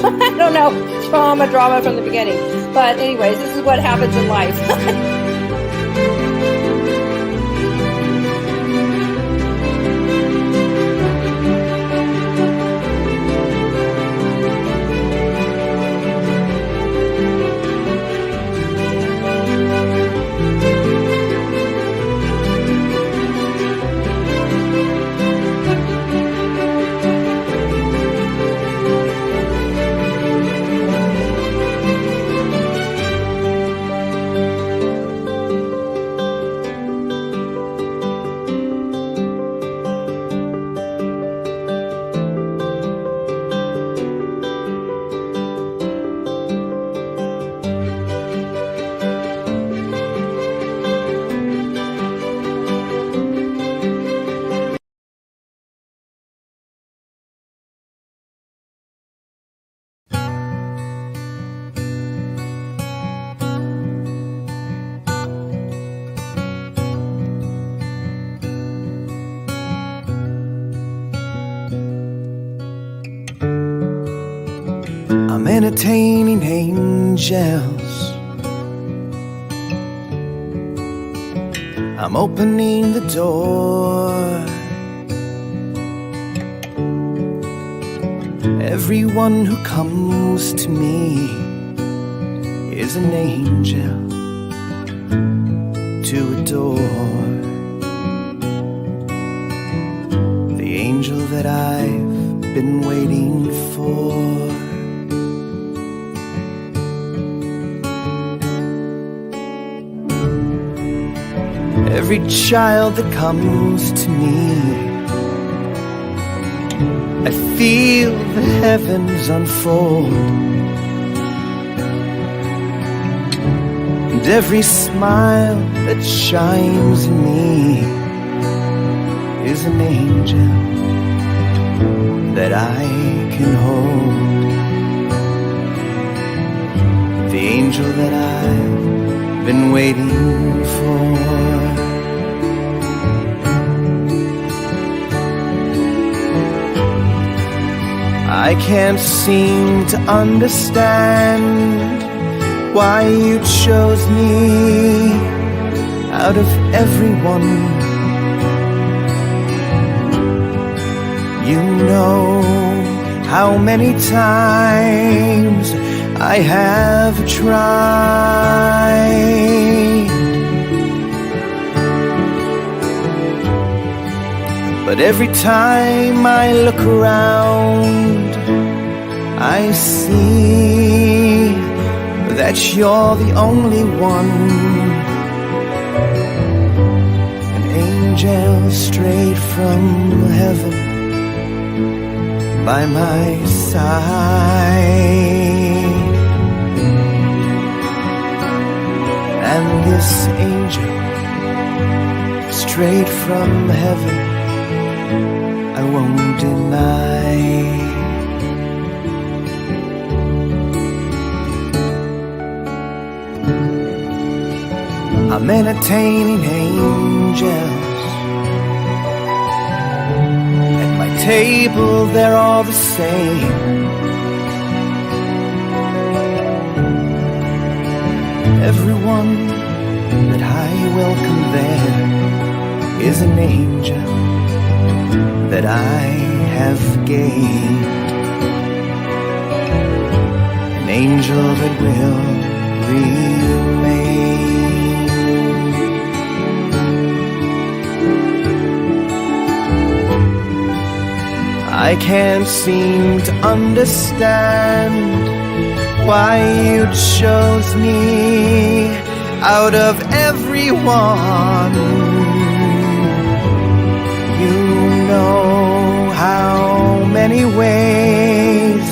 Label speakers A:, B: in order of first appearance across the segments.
A: I don't know, drama from the beginning. But anyways, this is what happens in life.
B: I'm entertaining angels. I'm opening the door. Everyone who comes to me is an angel to adore. The angel that I've been waiting for. Every child that comes to me, I feel the heavens unfold, and every smile that shines in me is an angel that I can hold. The angel that I've been waiting for. I can't seem to understand why you chose me out of everyone. You know how many times I have tried, but every time I look around, I see that you're the only one. An angel straight from heaven by my side. And this angel straight from heaven I won't deny. I'm entertaining angels. At my table they're all the same. Everyone that I welcome there is an angel that I have gained. An angel that will remain. I can't seem to understand why you chose me out of everyone. You know how many ways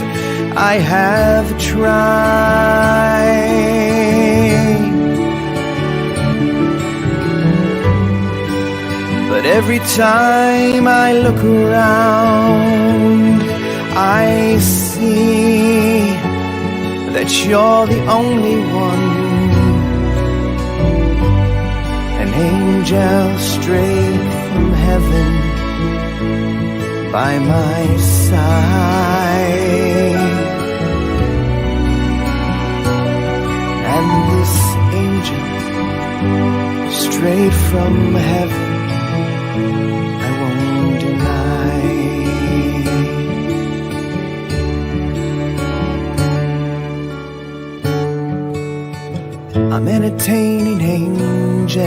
B: I have tried, but every time I look around, I see that you're the only one. An angel straight from heaven by my side. from heaven, I won't deny. I'm entertaining angels,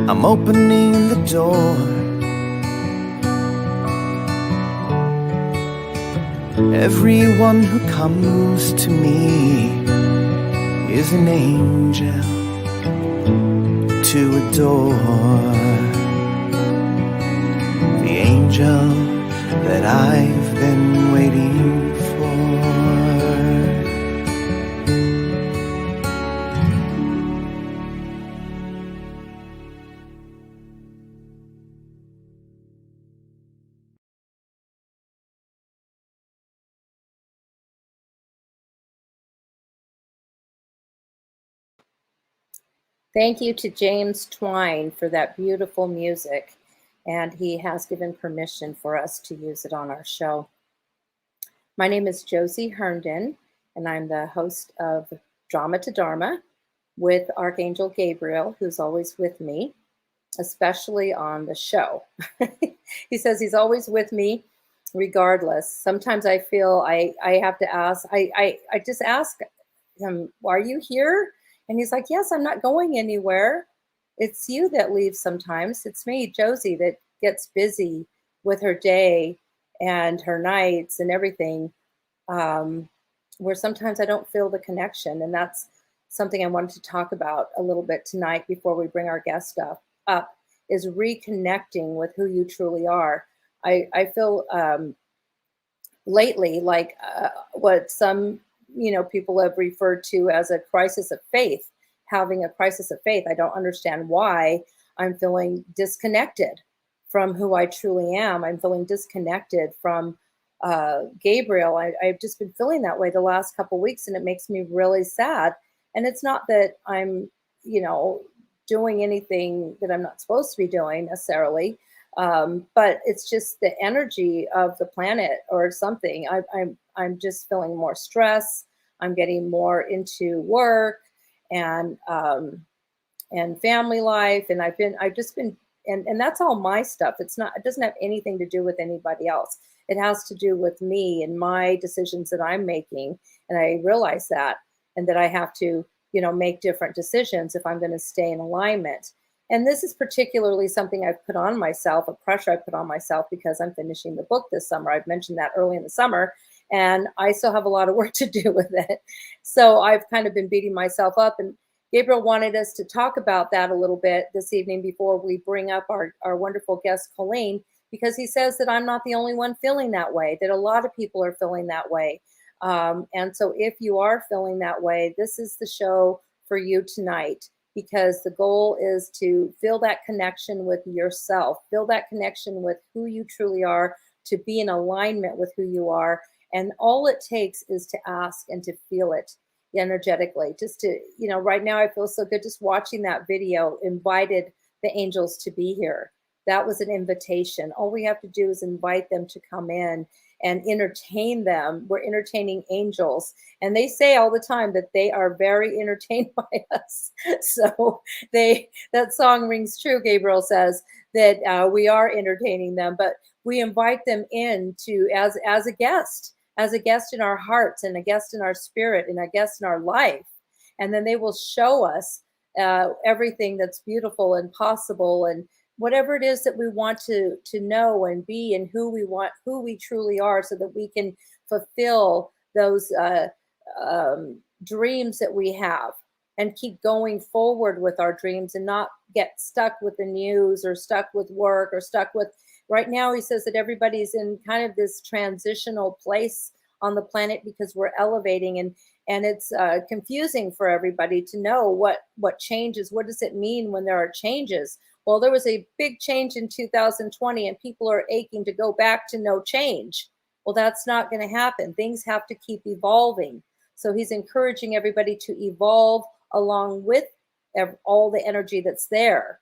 B: I'm opening the door. Everyone who comes to me is an angel to adore. The angel that I've been waiting for.
A: Thank you to James Twine for that beautiful music. And he has given permission for us to use it on our show. My name is Josie Herndon, and I'm the host of Drama to Dharma with Archangel Gabriel, who's always with me, especially on the show. He says he's always with me regardless. Sometimes I feel I have to ask, I just ask him, are you here? And he's like, yes, I'm not going anywhere. It's you that leaves sometimes. It's me, Josie, that gets busy with her day and her nights and everything, where sometimes I don't feel the connection. And that's something I wanted to talk about a little bit tonight before we bring our guest up is reconnecting with who you truly are. I feel lately like what some people have referred to as a crisis of faith, having a crisis of faith. I don't understand why I'm feeling disconnected from who I truly am. I'm feeling disconnected from Gabriel. I've just been feeling that way the last couple of weeks, and it makes me really sad. And it's not that I'm, doing anything that I'm not supposed to be doing necessarily, but it's just the energy of the planet or something. I'm just feeling more stress. I'm getting more into work and family life, and I've just been, and that's all my stuff. It doesn't have anything to do with anybody else. It has to do with me and my decisions that I'm making, and I realize that, and that I have to, make different decisions if I'm going to stay in alignment. And this is particularly something I've put on myself, a pressure I put on myself because I'm finishing the book this summer. I've mentioned that early in the summer, and I still have a lot of work to do with it. So I've kind of been beating myself up, and Gabriel wanted us to talk about that a little bit this evening before we bring up our wonderful guest, Colleen, because he says that I'm not the only one feeling that way, that a lot of people are feeling that way. And so if you are feeling that way, this is the show for you tonight, because the goal is to feel that connection with yourself, feel that connection with who you truly are, to be in alignment with who you are. And all it takes is to ask and to feel it energetically. Just to, right now I feel so good just watching that video, invited the angels to be here. That was an invitation. All we have to do is invite them to come in and entertain them. We're entertaining angels. And they say all the time that they are very entertained by us. So that song rings true, Gabriel says, that we are entertaining them, but we invite them in to as a guest in our hearts, and a guest in our spirit, and a guest in our life. And then they will show us everything that's beautiful and possible, and whatever it is that we want to know and be, and who we truly are, so that we can fulfill those dreams that we have, and keep going forward with our dreams, and not get stuck with the news, or stuck with work, or stuck with, right now he says that everybody's in kind of this transitional place on the planet because we're elevating, and it's confusing for everybody to know what changes. What does it mean when there are changes? Well, there was a big change in 2020, and people are aching to go back to no change. Well, that's not going to happen. Things have to keep evolving. So he's encouraging everybody to evolve along with all the energy that's there,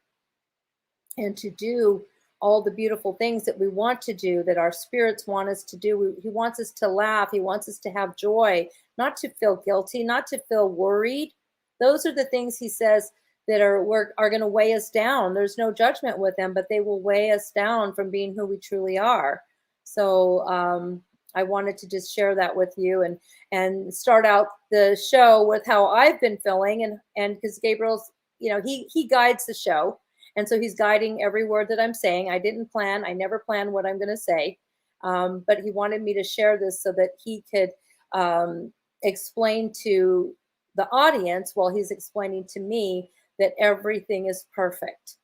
A: and to do all the beautiful things that we want to do, that our spirits want us to do. He wants us to laugh. He wants us to have joy, not to feel guilty, not to feel worried. Those are the things he says that are going to weigh us down. There's no judgment with them, but they will weigh us down from being who we truly are. So I wanted to just share that with you and start out the show with how I've been feeling, and because Gabriel's, he guides the show, and so he's guiding every word that I'm saying. I never plan what I'm going to say, but he wanted me to share this so that he could explain to the audience while he's explaining to me that everything is perfect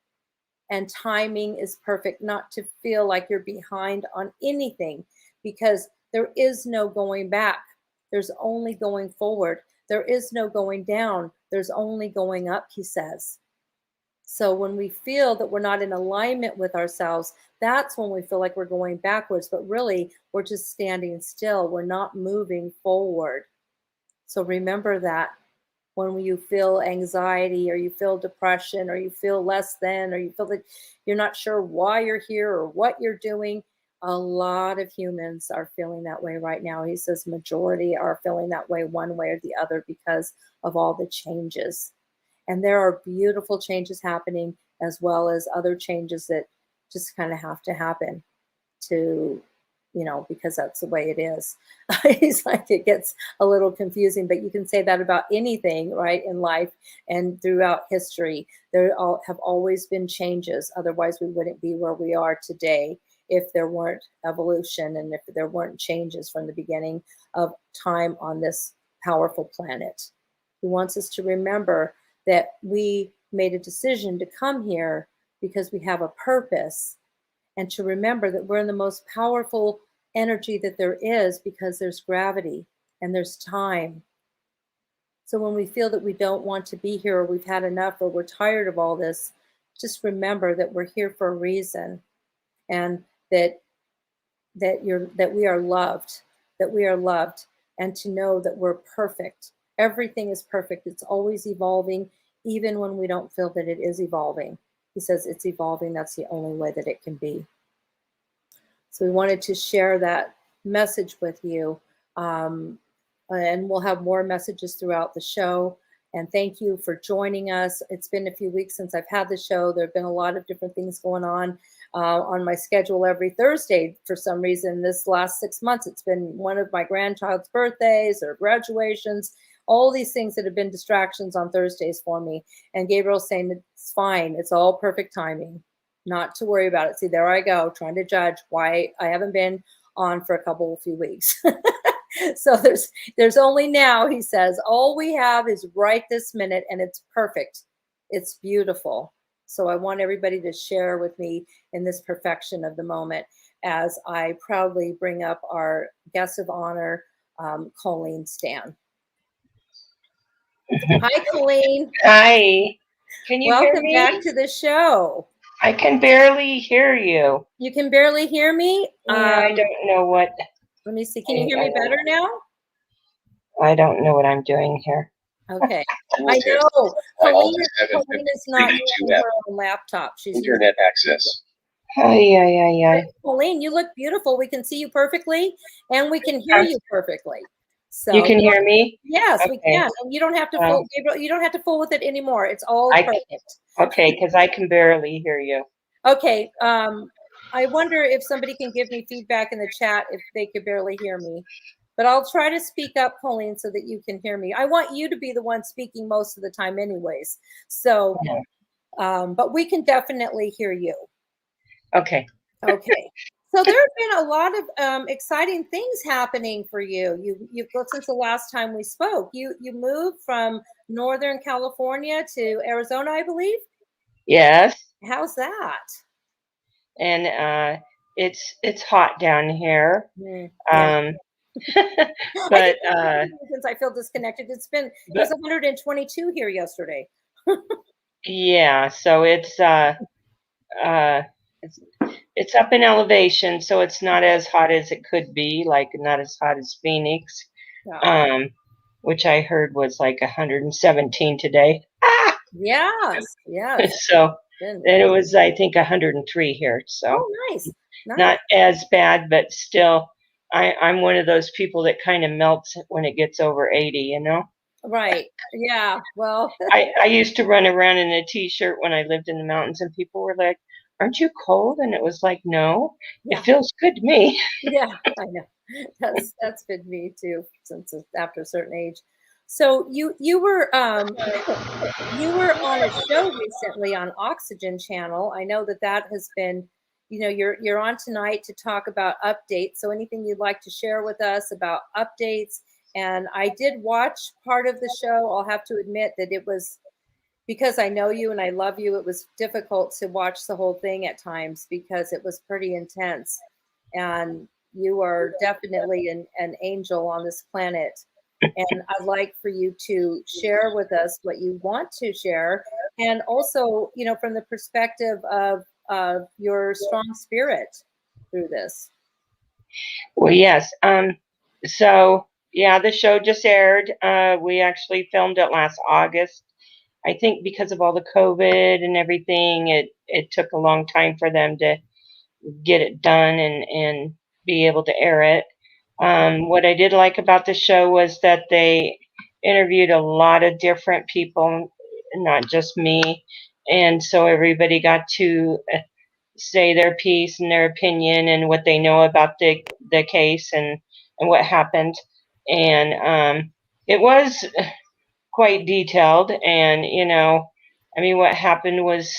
A: and timing is perfect, not to feel like you're behind on anything, because there is no going back. There's only going forward. There is no going down. There's only going up, he says. So when we feel that we're not in alignment with ourselves, that's when we feel like we're going backwards, but really we're just standing still. We're not moving forward. So remember that when you feel anxiety or you feel depression or you feel less than, or you feel that you're not sure why you're here or what you're doing, a lot of humans are feeling that way right now. He says majority are feeling that way one way or the other because of all the changes. And there are beautiful changes happening, as well as other changes that just kind of have to happen to, because that's the way it is. He's like, it gets a little confusing, but you can say that about anything, right, in life and throughout history. There have always been changes. Otherwise, we wouldn't be where we are today if there weren't evolution and if there weren't changes from the beginning of time on this powerful planet. He wants us to remember that we made a decision to come here because we have a purpose, and to remember that we're in the most powerful energy that there is, because there's gravity and there's time. So when we feel that we don't want to be here, or we've had enough, or we're tired of all this, just remember that we're here for a reason, and that we are loved, and to know that we're perfect. Everything is perfect. It's always evolving, even when we don't feel that it is evolving. He says it's evolving. That's the only way that it can be. So we wanted to share that message with you. And we'll have more messages throughout the show. And thank you for joining us. It's been a few weeks since I've had the show. There have been a lot of different things going on my schedule every Thursday. For some reason, this last 6 months, it's been one of my grandchild's birthdays or graduations, all these things that have been distractions on Thursdays for me. And Gabriel's saying it's fine. It's all perfect timing. Not to worry about it. See, there I go, trying to judge why I haven't been on for a few weeks. So there's only now, he says, all we have is right this minute, and it's perfect. It's beautiful. So I want everybody to share with me in this perfection of the moment as I proudly bring up our guest of honor, Colleen Stan. Hi, Colleen.
C: Hi. Can you hear me?
A: Welcome back to the show.
C: I can barely hear you.
A: You can barely hear me?
C: Yeah, I don't know what.
A: Let me see. Can you hear me better now?
C: I don't know what I'm doing here.
A: Okay. I know. Colleen is not using her own laptop. She's
D: internet access.
C: Hi.
A: Colleen, you look beautiful. We can see you perfectly, and we can hear you perfectly. So
C: you can hear me?
A: Yes,
C: okay.
A: We can. And you don't have to fool, Gabriel. You don't have to fool with it anymore. It's all perfect.
C: Okay, because I can barely hear you.
A: Okay. I wonder if somebody can give me feedback in the chat if they could barely hear me. But I'll try to speak up, Colleen, so that you can hear me. I want you to be the one speaking most of the time anyways. So, but we can definitely hear you.
C: Okay.
A: Okay. So there have been a lot of exciting things happening for you. You've since the last time we spoke. You moved from Northern California to Arizona, I believe?
C: Yes.
A: How's that?
C: And it's hot down here.
A: Yeah.
C: But
A: since I feel disconnected, it was 122 here yesterday.
C: Yeah, so it's up in elevation, so it's not as hot as it could be, like not as hot as Phoenix, which I heard was like 117 today.
A: Yes.
C: So and it was, I think, 103 here. So
A: nice.
C: Not as bad, but still, I'm one of those people that kind of melts when it gets over 80, you know?
A: Right. Yeah. Well,
C: I used to run around in a t-shirt when I lived in the mountains, and people were like, "Aren't you cold?" And it was like, "No, it
A: yeah.
C: feels good to me."
A: Yeah. I know. That's been me too since after a certain age. So you were you were on a show recently on Oxygen Channel. I know that that has been, you're on tonight to talk about updates. So anything you'd like to share with us about updates? And I did watch part of the show. I'll have to admit that it was, because I know you and I love you, it was difficult to watch the whole thing at times because it was pretty intense. And you are definitely an angel on this planet. And I'd like for you to share with us what you want to share. And also, from the perspective of your strong spirit through this.
C: Well, yes. So yeah, the show just aired. We actually filmed it last August. I think because of all the COVID and everything, it took a long time for them to get it done and be able to air it. What I did like about the show was that they interviewed a lot of different people, not just me, and so everybody got to say their piece and their opinion and what they know about the case and what happened. And it was quite detailed, and I mean, what happened was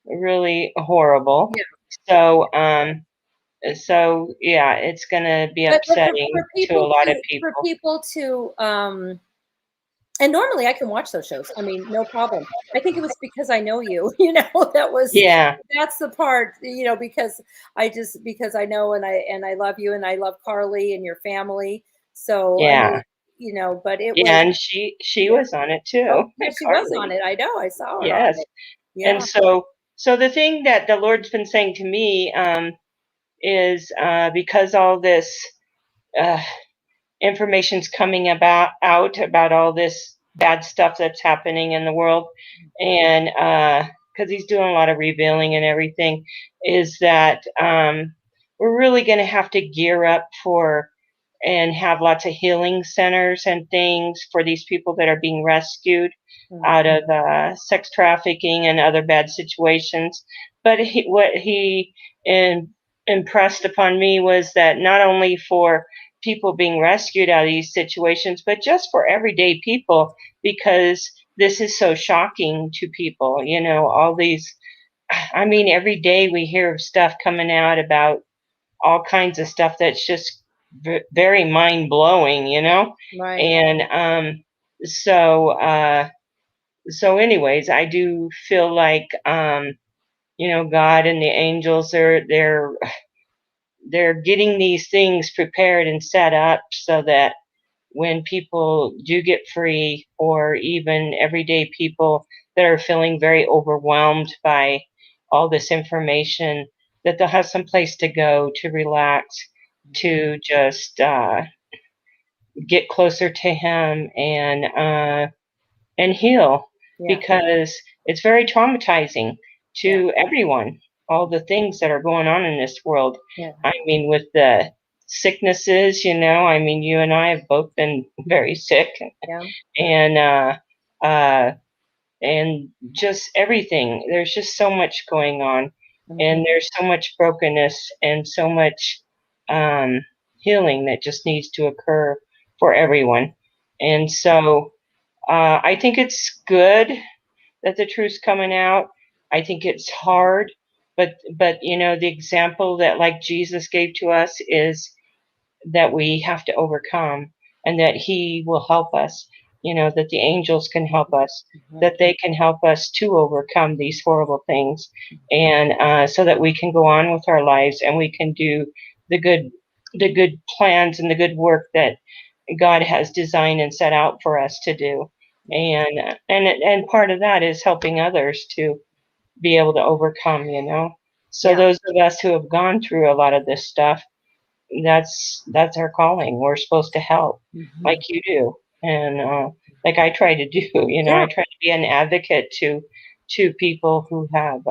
C: really horrible.
A: Yeah.
C: So yeah, it's gonna be
A: But
C: upsetting to a lot of
A: for
C: people.
A: people to and normally I can watch those shows. I mean, no problem. I think it was because I know you,
C: Yeah,
A: that's the part, because I know and I love you and I love Carly and your family. So I
C: yeah,
A: mean, but it was,
C: yeah, and she
A: yeah.
C: was on it too,
A: Oh, yeah, she was on
C: Carly.
A: it. I know. I saw her on
C: Yes,
A: it.
C: and
A: Yeah.
C: so the thing that the Lord's been saying to me is because all this uh, information's coming out about all this bad stuff that's happening in the world, and because he's doing a lot of revealing and everything, is that we're really going to have to gear up for and have lots of healing centers and things for these people that are being rescued
A: Mhm.
C: out of sex trafficking and other bad situations. But what he impressed upon me was that not only for people being rescued out of these situations, but just for everyday people, because this is so shocking to people. All these, I mean, every day we hear of stuff coming out about all kinds of stuff that's just very mind blowing.
A: Right.
C: And so, anyways, I do feel like, God and the angels are they're getting these things prepared and set up so that when people do get free, or even everyday people that are feeling very overwhelmed by all this information, that they'll have some place to go to relax, to just get closer to him and heal,
A: Yeah.
C: because it's very traumatizing
A: Yeah.
C: to everyone, all the things that are going on in this world.
A: Yeah.
C: I mean, with the sicknesses, I mean, you and I have both been very sick,
A: Yeah.
C: and uh, and just everything. There's just so much going on,
A: Mhm.
C: and there's so much brokenness and so much um, healing that just needs to occur for everyone. And so I think it's good that the truth's coming out. I think it's hard, but the example that like Jesus gave to us is that we have to overcome, and that he will help us, that the angels can help us,
A: Mhm.
C: that they can help us to overcome these horrible things, and so that we can go on with our lives and we can do the good the good plans and the good work that God has designed and set out for us to do. And part of that is helping others to be able to overcome. So
A: Yeah.
C: those of us who have gone through a lot of this stuff, that's our calling. We're supposed to help, like
A: Mhm.
C: you do, and like I try to do.
A: Yeah.
C: I try to be an advocate to people who have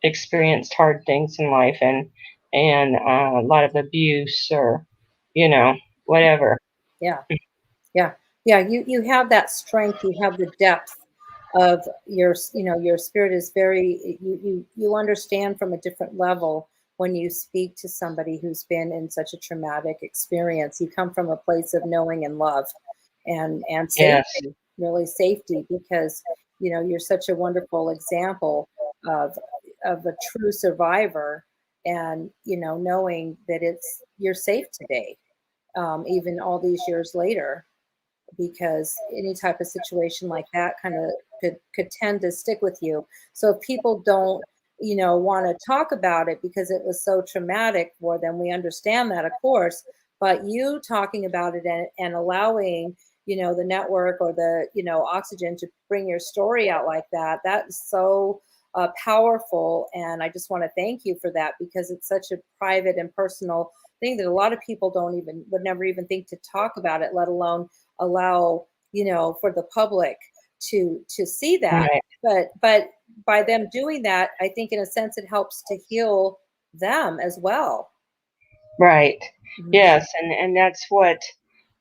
C: experienced hard things in life, and a lot of abuse, or whatever.
A: Yeah. Yeah. Yeah, you have that strength, you have the depth of your, your spirit is very, you understand from a different level when you speak to somebody who's been in such a traumatic experience. You come from a place of knowing and love and
C: Yes.
A: safety, really safety, because you're such a wonderful example of a true survivor, and knowing that you're safe today, even all these years later, because any type of situation like that kind of could tend to stick with you. So if people don't, want to talk about it because it was so traumatic for them, we understand that, of course. But you talking about it and allowing, the network or the, oxygen to bring your story out like that, that's so powerful. And I just want to thank you for that, because it's such a private and personal thing that a lot of people would never even think to talk about it, let alone allow for the public to see that.
C: Right.
A: But by them doing that, I think in a sense it helps to heal them as well.
C: Right.
A: Mhm.
C: Yes. And that's what,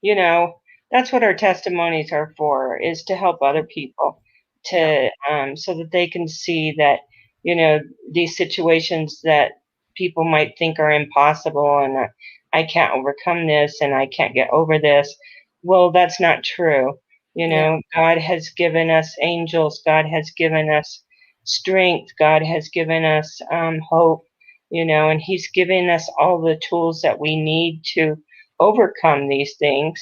C: you know, that's what our testimonies are for, is to help other people
A: Yeah.
C: to, so that they can see that, these situations that people might think are impossible, and I can't overcome this and I can't get over this. Well, that's not true.
A: Yeah.
C: God has given us angels. God has given us strength. God has given us hope, and he's giving us all the tools that we need to overcome these things.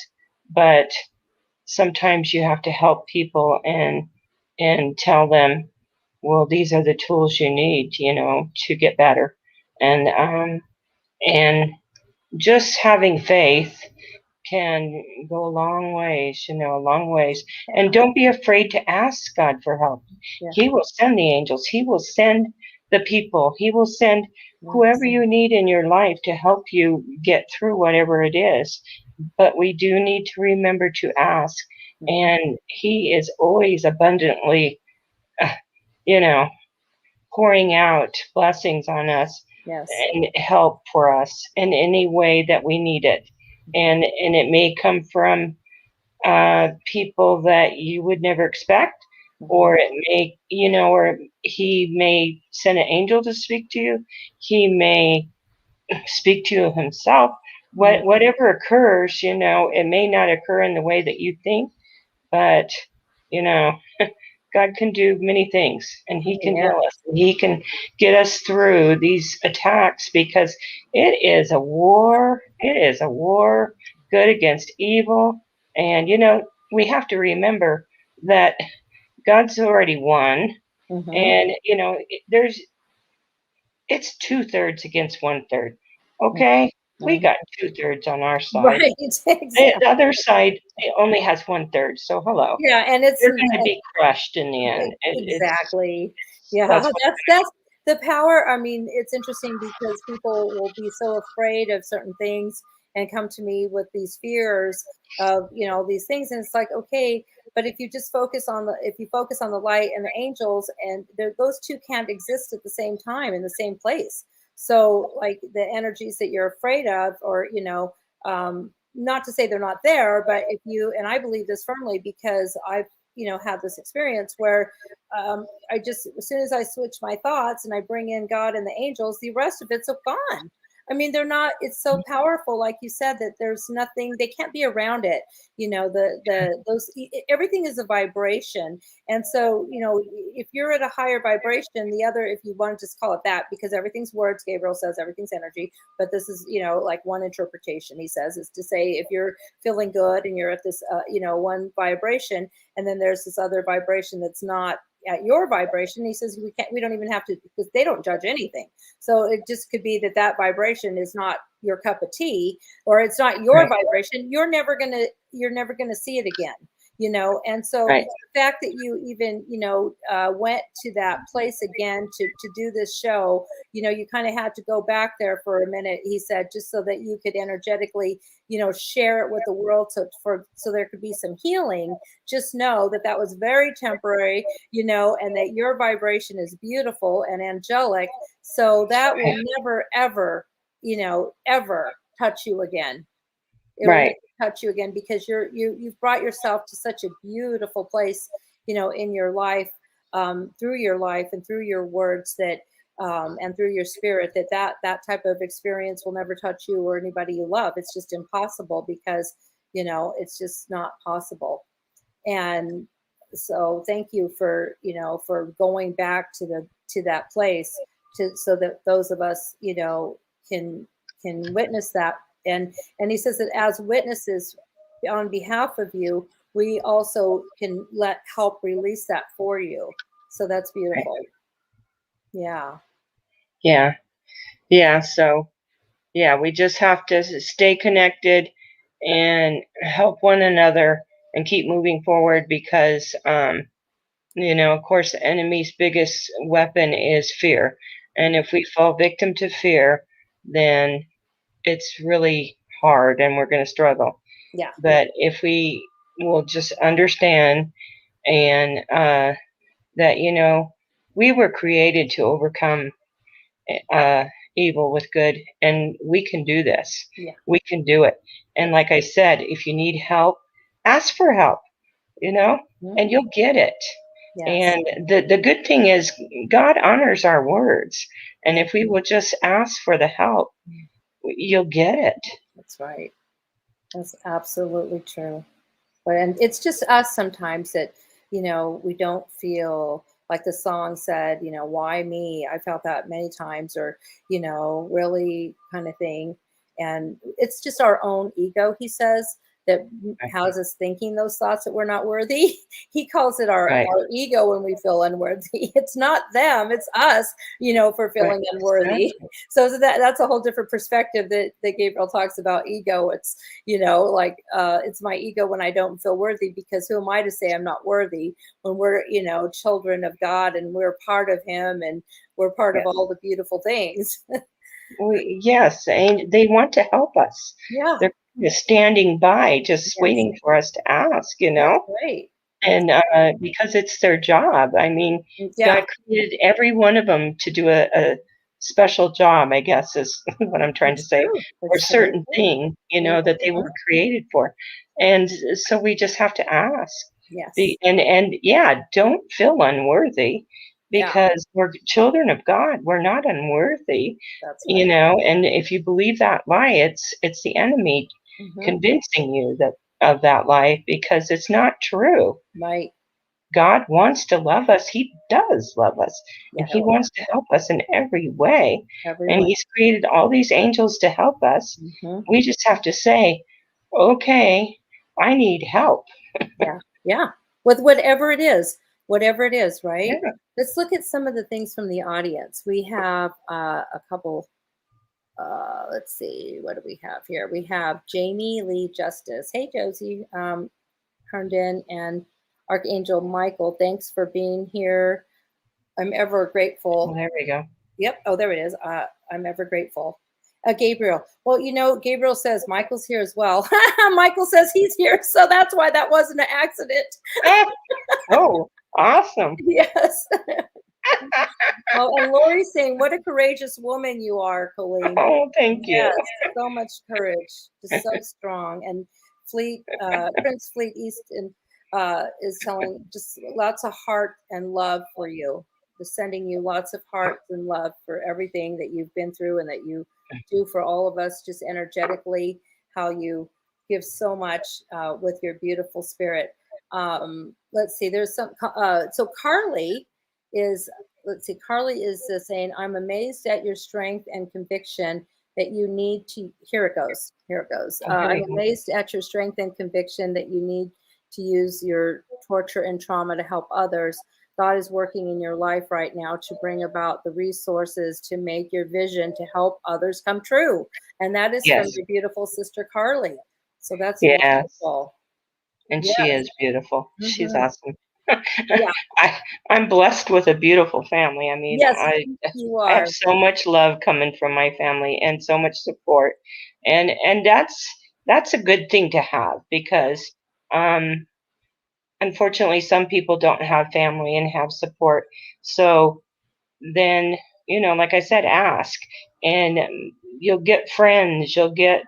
C: But sometimes you have to help people and tell them, well, these are the tools you need, to get better. And just having faith can go a long ways, a long ways.
A: Yeah.
C: And don't be afraid to ask God for help.
A: Yeah.
C: He will send the angels. He will send the people. He will send whoever
A: Yes.
C: you need in your life to help you get through whatever it is. But we do need to remember to ask.
A: Mhm.
C: And He is always abundantly, uh, you know, pouring out blessings on us
A: Yes.
C: and help for us in any way that we need it. And it may come from people that you would never expect,
A: Mhm.
C: or it may, or he may send an angel to speak to you. He may speak to you himself.
A: Mhm.
C: Whatever occurs, it may not occur in the way that you think, but you know, God can do many things, and He can
A: Yeah.
C: heal us. And He can get us through these attacks, because it is a war. It is a war, good against evil. And we have to remember that God's already won,
A: Mhm.
C: and it's 2/3 against 1/3.
A: Mhm.
C: Okay, we
A: Mhm.
C: got 2/3 on our side.
A: Right. Exactly.
C: The other side only has 1/3. So hello,
A: Yeah, and it's
C: they're going to be crushed in the end.
A: exactly. Yeah,
C: That's what.
A: that's the power. I mean, it's interesting because people will be so afraid of certain things and come to me with these fears of, these things, and it's like, okay, but if you focus on the light and the angels, and those two can't exist at the same time in the same place. So like the energies that you're afraid of, or not to say they're not there, but if you, and I believe this firmly because I've had this experience where I just, as soon as I switch my thoughts and I bring in God and the angels, the rest of it's gone. I mean, they're not, it's so powerful, like you said, that there's nothing, they can't be around it. Everything is a vibration. And so, if you're at a higher vibration, the other, if you want to just call it that, because everything's words, Gabriel says everything's energy, but this is, like one interpretation, he says, is to say, if you're feeling good and you're at this, one vibration, and then there's this other vibration that's not at your vibration, he says we don't even have to, because they don't judge anything. So it just could be that that vibration is not your cup of tea, or it's not your
C: Right,
A: vibration. You're never gonna see it again. And so
C: right.
A: the fact that you even went to that place again to do this show, you kind of had to go back there for a minute, he said, just so that you could energetically share it with the world, so there could be some healing. Just know that that was very temporary, and that your vibration is beautiful and angelic, so that will never ever ever touch you again. It will
C: Right.
A: never touch you again, because you've brought yourself to such a beautiful place, in your life, through your life and through your words, that and through your spirit, that type of experience will never touch you or anybody you love. It's just impossible, because it's just not possible. And so thank you for for going back to that place, so that those of us can witness that. And he says that as witnesses on behalf of you, we also can help release that for you. So that's
C: Right.
A: beautiful. Yeah.
C: Yeah. Yeah. So, yeah, we just have to stay connected and help one another and keep moving forward, because, of course, the enemy's biggest weapon is fear. And if we fall victim to fear, then it's really hard and we're going to struggle.
A: Yeah.
C: But if we will just understand, and that, we were created to overcome uh, evil with good, and we can do this.
A: Yeah.
C: We can do it. And like I said, if you need help, ask for help, and you'll get it.
A: Yes.
C: And the good thing is, God honors our words. And if we will just ask for the help, you'll get it.
A: That's right. That's absolutely true. And it's just us sometimes that, we don't feel like the song said, why me? I felt that many times, or, really kind of thing. And it's just our own ego, he says, that
C: Right.
A: has us thinking those thoughts that we're not worthy. He calls it our
C: Right.
A: ego when we feel unworthy. It's not them, it's us, for
C: Right.
A: feeling unworthy.
C: Exactly.
A: So that's a whole different perspective that Gabriel talks about ego. It's like it's my ego when I don't feel worthy, because who am I to say I'm not worthy, when we're children of God, and we're part of him, and we're part of
C: Yes.
A: all the beautiful things.
C: Yes, and they want to help us.
A: Yeah.
C: They're just standing by, just
A: Yes.
C: waiting for us to ask,
A: That's right. That's
C: and because it's their job. I mean,
A: yeah.
C: God created every one of them to do a special job, I guess is what I'm trying to
A: It's
C: say,
A: true.
C: or
A: It's very
C: certain
A: true.
C: thing, that they were created for. And so we just have to ask.
A: Yes.
C: And yeah, don't feel unworthy,
A: Yeah.
C: because we're children of God. We're not unworthy,
A: That's right.
C: and if you believe that lie, it's the enemy
A: Hmm.
C: convincing you that of that lie, because it's not true.
A: Right.
C: God wants to love us. He does love us,
A: Yeah.
C: and he wants to help us in every way. And
A: Everyone.
C: he's created all these angels to help us.
A: Hmm.
C: We just have to say, okay, I need help.
A: Yeah. Yeah. With whatever it is, right?
C: Yeah.
A: Let's look at some of the things from the audience. We have a couple. Let's see, what do we have here? We have Jamie Lee Justice. Hey, Josie Herndon and Archangel Michael. Thanks for being here. I'm ever
C: Well,
A: grateful.
C: there we go.
A: Yep. Oh, there it is. I'm ever grateful. Gabriel. Well, Gabriel says Michael's here as well. Michael says he's here. So that's why that wasn't an accident.
C: Oh, awesome.
A: Yes. Oh, and Lori's saying, what a courageous woman you are, Colleen.
C: Oh, thank you.
A: Yes, so much courage, just so strong. And Prince Fleet Easton is telling just lots of heart and love for you, just sending you lots of heart and love for everything that you've been through and that you do for all of us, just energetically, how you give so much with your beautiful spirit. Let's see, there's some, so Carly is, let's see, Carly is saying, I'm amazed at your strength and conviction that you need to, here it goes.
C: Oh, here
A: I'm
C: we go.
A: amazed at your strength and conviction that you need to use your torture and trauma to help others. God is working in your life right now to bring about the resources to make your vision to help others come true. And that is from
C: Yes.
A: your beautiful sister, Carly. So that's
C: Yes.
A: wonderful.
C: And
A: Yes.
C: she is beautiful. She's
A: Mhm.
C: awesome.
A: Yeah.
C: I'm blessed with a beautiful family. I mean,
A: Yes, you
C: I
A: are.
C: have so much love coming from my family, and so much support. And that's a good thing to have, because um unfortunately some people don't have family and have support. So then, like I said, ask, and you'll get friends, you'll get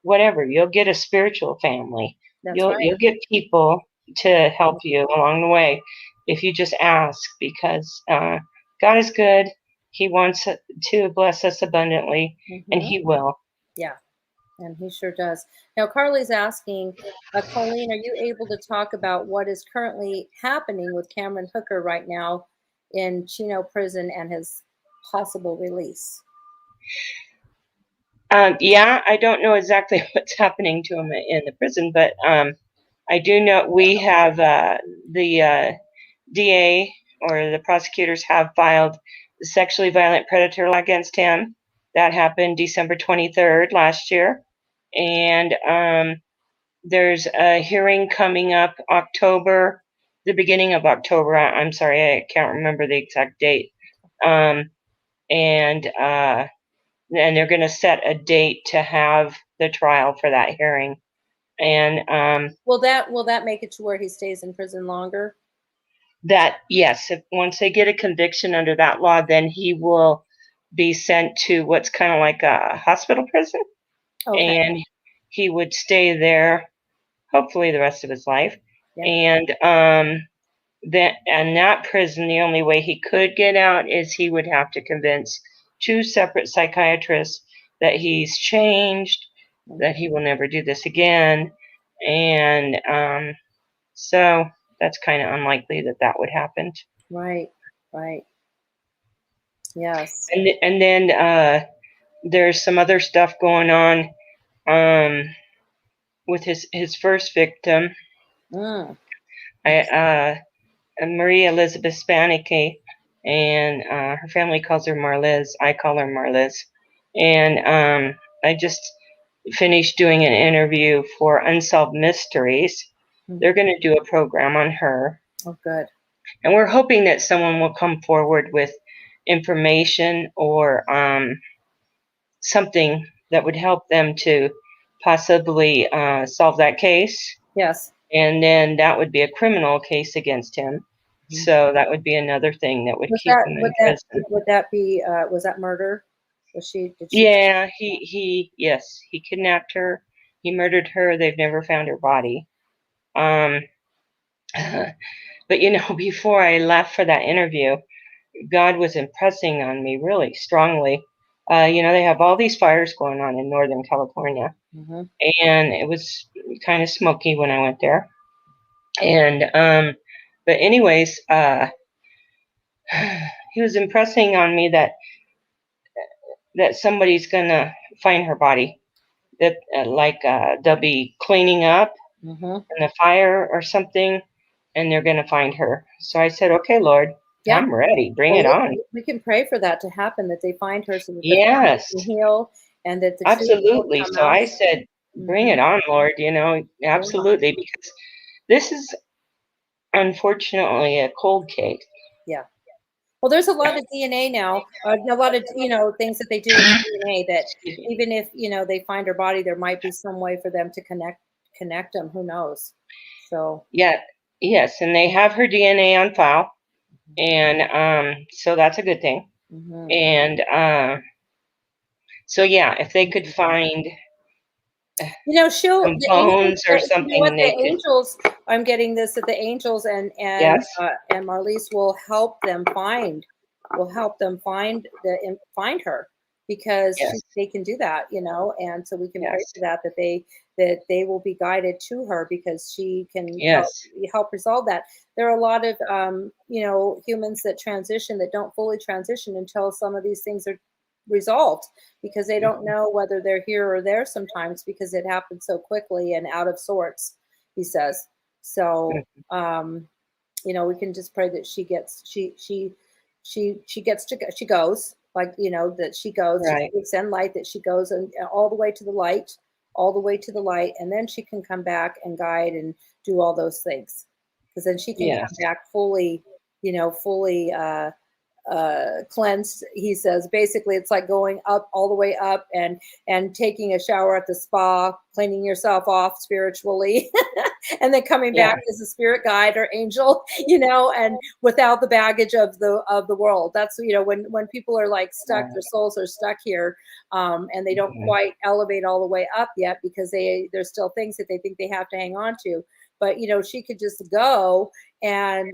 C: whatever. You'll get a spiritual family.
A: That's
C: You'll
A: right.
C: you'll get people to help you along the way if you just ask, because God is good. He wants to bless us abundantly, and
A: Mhm.
C: He will.
A: Yeah, and he sure does. Now, Carly's asking, Colleen, are you able to talk about what is currently happening with Cameron Hooker right now in Chino prison and his possible release?
C: Yeah, I don't know exactly what's happening to him in the prison, but I do know we have the DA or the prosecutors have filed the sexually violent predator law against him. That happened December 23rd last year. And there's a hearing coming up the beginning of October. I'm sorry, I can't remember the exact date. Um, and they're going to set a date to have the trial for that hearing. And
A: Will that make it to where he stays in prison longer?
C: that, yes, if once they get a conviction under that law, then he will be sent to what's kind of like a hospital prison,
A: Okay.
C: and he would stay there hopefully the rest of his life.
A: Yeah.
C: And that prison, the only way he could get out is he would have to convince two separate psychiatrists that he's changed, that he will never do this again. And so that's kind of unlikely that would happen.
A: Right. Right. Yes.
C: And then there's some other stuff going on with his first victim. Maria Elizabeth Spanicki, and her family calls her Marliz. I call her Marliz. And I just finished doing an interview for Unsolved Mysteries. They're going to do a program on her.
A: Oh, good.
C: And we're hoping that someone will come forward with information or something that would help them to possibly solve that case.
A: Yes.
C: And then that would be a criminal case against him. So that would be another thing that would keep him in prison.
A: Would that be, was that murder? Did she?
C: Yeah, yes, he kidnapped her. He murdered her. They've never found her body. But before I left for that interview, God was impressing on me really strongly. They have all these fires going on in Northern California, and it was kind of smoky when I went there. And but anyways, he was impressing on me that somebody's gonna find her body. That they'll be cleaning up in the fire or something, and they're gonna find her. So I said, "Okay, Lord,
A: Yeah.
C: I'm ready. Bring it on."
A: We can pray for that to happen, that they find her so that
C: Yes,
A: they can heal, and that the truth will
C: absolutely.
A: come
C: So
A: out.
C: I said, "Bring it on, Lord." Absolutely, because this is unfortunately a cold case.
A: Yeah. Well, there's a lot of DNA now, a lot of, things that they do with DNA that even if, they find her body, there might be some way for them to connect them. Who knows? So.
C: Yeah, yes, and they have her DNA on file, and so that's a good thing. And so yeah, if they could find
A: she'll
C: some bones or something,
A: what
C: they
A: the
C: could.
A: angels, I'm getting this, that the angels and
C: Yes.
A: And Marlies will help them find find her, because
C: Yes.
A: they can do that, and so we can pray
C: Yes.
A: for that they will be guided to her, because she can
C: Yes.
A: help resolve that. There are a lot of humans that transition that don't fully transition until some of these things are resolved, because they don't know whether they're here or there sometimes, because it happens so quickly and out of sorts, he says. So we can just pray that she gets she goes, like, that she goes,
C: Right.
A: to send light, that she goes and all the way to the light, and then she can come back and guide and do all those things, because then she can come back fully cleansed. He says basically it's like going up, all the way up, and taking a shower at the spa, cleaning yourself off spiritually and then coming
C: Yeah.
A: back as a spirit guide or angel, and without the baggage of the world. That's, when people are like stuck, their souls are stuck here, and they don't quite elevate all the way up yet because there's still things that they think they have to hang on to. But she could just go, and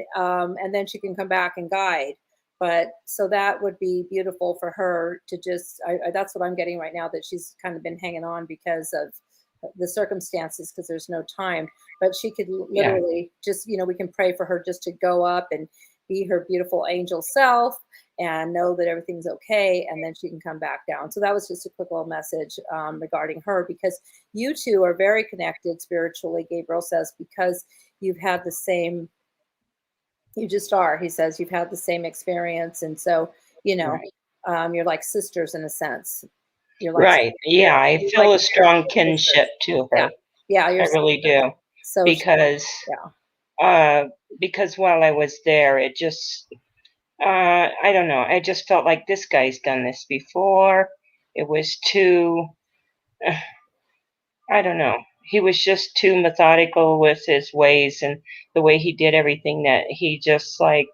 A: then she can come back and guide. But so that would be beautiful for her to just, that's what I'm getting right now, that she's kind of been hanging on because of the circumstances, because there's no time. But she could literally just, we can pray for her just to go up and be her beautiful angel self and know that everything's okay, and then she can come back down. So that was just a quick little message regarding her, because you two are very connected spiritually, Gabriel says, because you've had the same, you just are, he says, you've had the same experience. And so, you're like sisters in a sense. You're like,
C: Right. Yeah, I feel
A: like
C: a strong kinship to her.
A: Yeah,
C: I
A: you're
C: really do.
A: so
C: Because because while I was there, it just I don't know. I just felt like this guy's done this before. It was too I don't know. He was just too methodical with his ways and the way he did everything, that he just like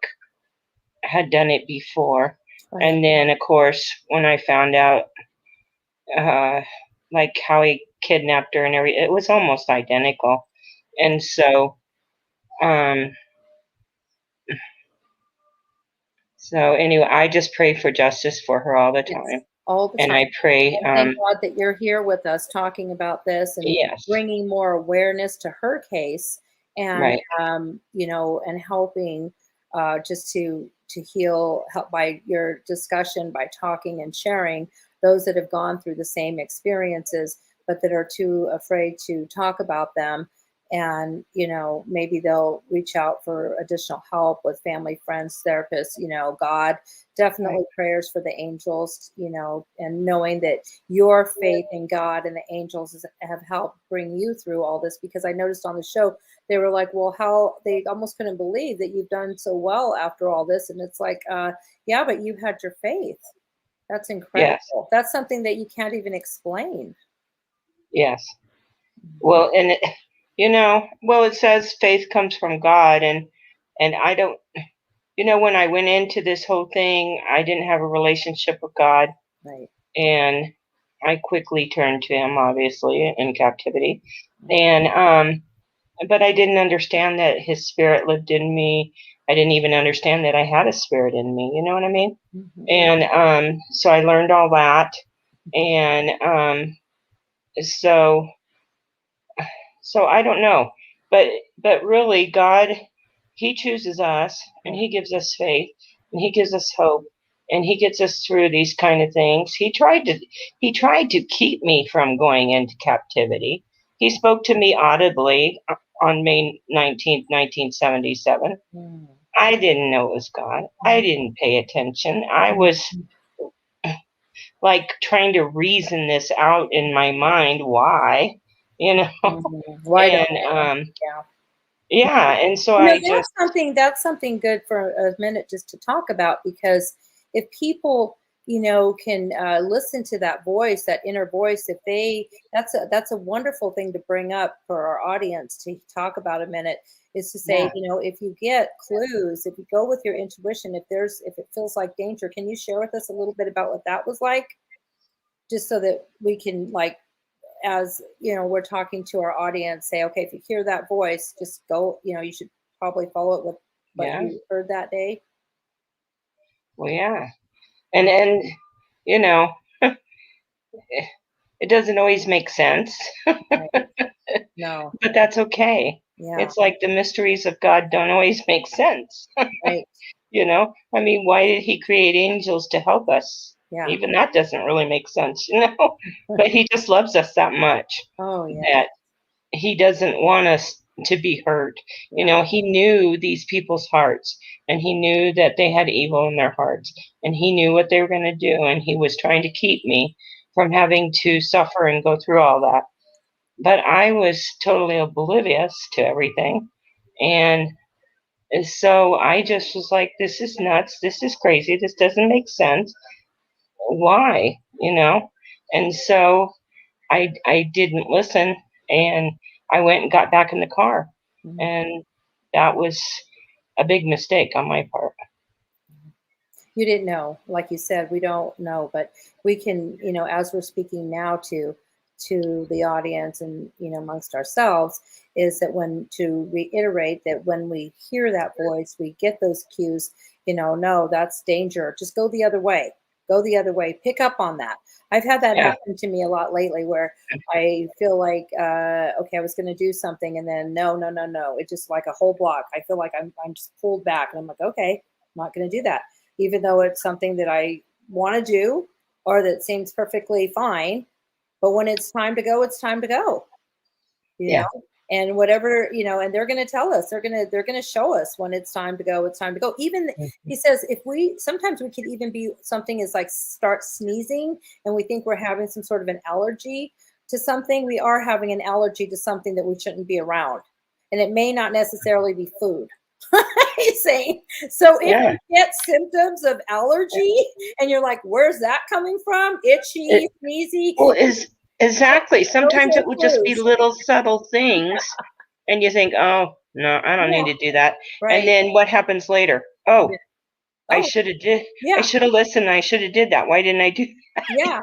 C: had done it before.
A: Right.
C: And then of course when I found out like how he kidnapped her and everything, it was almost identical. And so um anyway, I just pray for justice for her all the time.
A: Yes, all the
C: And
A: time.
C: I pray
A: And thank God that you're here with us talking about this and
C: yes.
A: bringing more awareness to her case, and
C: Right.
A: and helping just to help by your discussion, by talking and sharing, those that have gone through the same experiences but that are too afraid to talk about them. And maybe they'll reach out for additional help with family, friends, therapists, God. Definitely prayers for the angels, and knowing that your faith in God and the angels have helped bring you through all this. Because I noticed on the show, they were like, well, how they almost couldn't believe that you've done so well after all this. And it's like, yeah, but you had your faith. That's incredible.
C: Yes.
A: That's something that you can't even explain.
C: Yes. Well, and it says faith comes from God, and I don't, when I went into this whole thing, I didn't have a relationship with God.
A: Right.
C: And I quickly turned to him, obviously, in captivity. And but I didn't understand that his spirit lived in me. I didn't even understand that I had a spirit in me, you know what I mean?
A: Mm-hmm.
C: And so I learned all that. And so I don't know. But really, God, he chooses us, and he gives us faith, and he gives us hope, and he gets us through these kind of things. He tried to keep me from going into captivity. He spoke to me audibly on May 19th, 1977. I didn't know it was God. I didn't pay attention. I was like trying to reason this out in my mind. Why?
A: Why
C: And yeah, and so
A: that's something good for a minute just to talk about, because if people can listen to that voice, that inner voice, that's a wonderful thing to bring up for our audience to talk about a minute, is to say, if you get clues, if you go with your intuition, if it feels like danger, can you share with us a little bit about what that was like, just so that we can, like, as we're talking to our audience, say, okay, if you hear that voice, just go, you should probably follow it with what you heard that day.
C: Well, yeah. And it doesn't always make sense.
A: Right. No.
C: But that's okay.
A: Yeah.
C: It's like the mysteries of God don't always make sense.
A: Right.
C: I mean, why did he create angels to help us?
A: Yeah.
C: Even that doesn't really make sense, But he just loves us that much.
A: Oh, yeah.
C: That he doesn't want us to be hurt. He knew these people's hearts, and he knew that they had evil in their hearts, and he knew what they were going to do, and he was trying to keep me from having to suffer and go through all that. But I was totally oblivious to everything. And so I just was like, this is nuts. This is crazy. This doesn't make sense. Why? And so I didn't listen, and I went and got back in the car.
A: Mhm.
C: And that was a big mistake on my part.
A: You didn't know, like you said, we don't know, but we can, as we're speaking now to the audience and amongst ourselves, is that when to reiterate that when we hear that voice, we get those cues, no, that's danger. Just go the other way. Go the other way. Pick up on that. I've had that
C: Yeah.
A: happen to me a lot lately where I feel like, okay, I was going to do something and then no, no, no, no. It's just like a whole block. I feel like I'm just pulled back and I'm like, okay, I'm not going to do that. Even though it's something that I want to do or that seems perfectly fine. But when it's time to go, it's time to go.
C: Yeah.
A: And whatever, and they're going to tell us, they're going to show us when it's time to go, it's time to go. Even he says, sometimes we could even be something is like start sneezing and we think we're having some sort of an allergy to something. We are having an allergy to something that we shouldn't be around. And it may not necessarily be food. He's saying, so if you get symptoms of allergy and you're like, where's that coming from? Itchy, sneezy.
C: Well, exactly. Sometimes
A: Those
C: it
A: are
C: will just be
A: clues.
C: little subtle things, and you think, oh, no, I don't need to do that.
A: Right.
C: And then what happens later? Oh, I
A: Oh,
C: should have
A: yeah.
C: I should have listened. I should have did that. Why didn't I do that?
A: Yeah.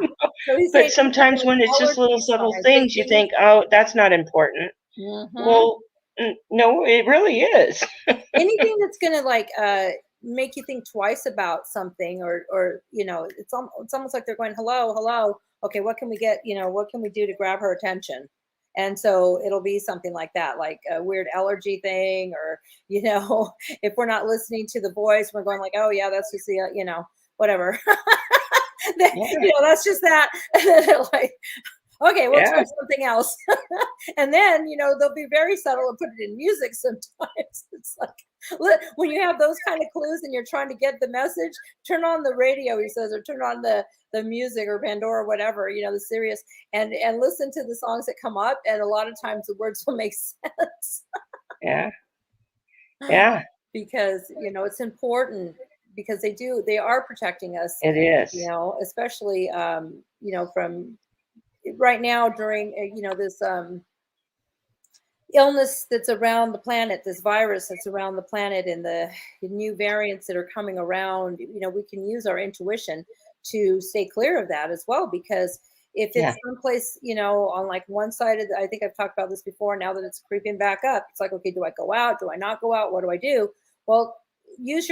A: So he's
C: But
A: saying,
C: sometimes when it's just little
A: allergies
C: subtle
A: are
C: things, you think, oh, that's not important. Well, no, it really is.
A: anything that's gonna like make you think twice about something, or it's almost like they're going, hello, hello. Okay, what can we get? What can we do to grab her attention? And so it'll be something like that, like a weird allergy thing, or if we're not listening to the voice, we're going like, oh yeah, that's just the whatever. That's just that. And then they're like, okay, we'll try something else. And then, they'll be very subtle and put it in music sometimes. It's like, when you have those kind of clues and you're trying to get the message, turn on the radio, he says, or turn on the music or Pandora, or whatever, the Sirius, and listen to the songs that come up. And a lot of times the words will make sense.
C: Yeah. Yeah.
A: Because, it's important because they are protecting us.
C: It is.
A: Especially, from right now during this illness that's around the planet, this virus that's around the planet, and the new variants that are coming around, we can use our intuition to stay clear of that as well. Because if it's someplace, on like one side of I think I've talked about this before, now that it's creeping back up, it's like, okay, do I go out? Do I not go out? What do I do? Well, he's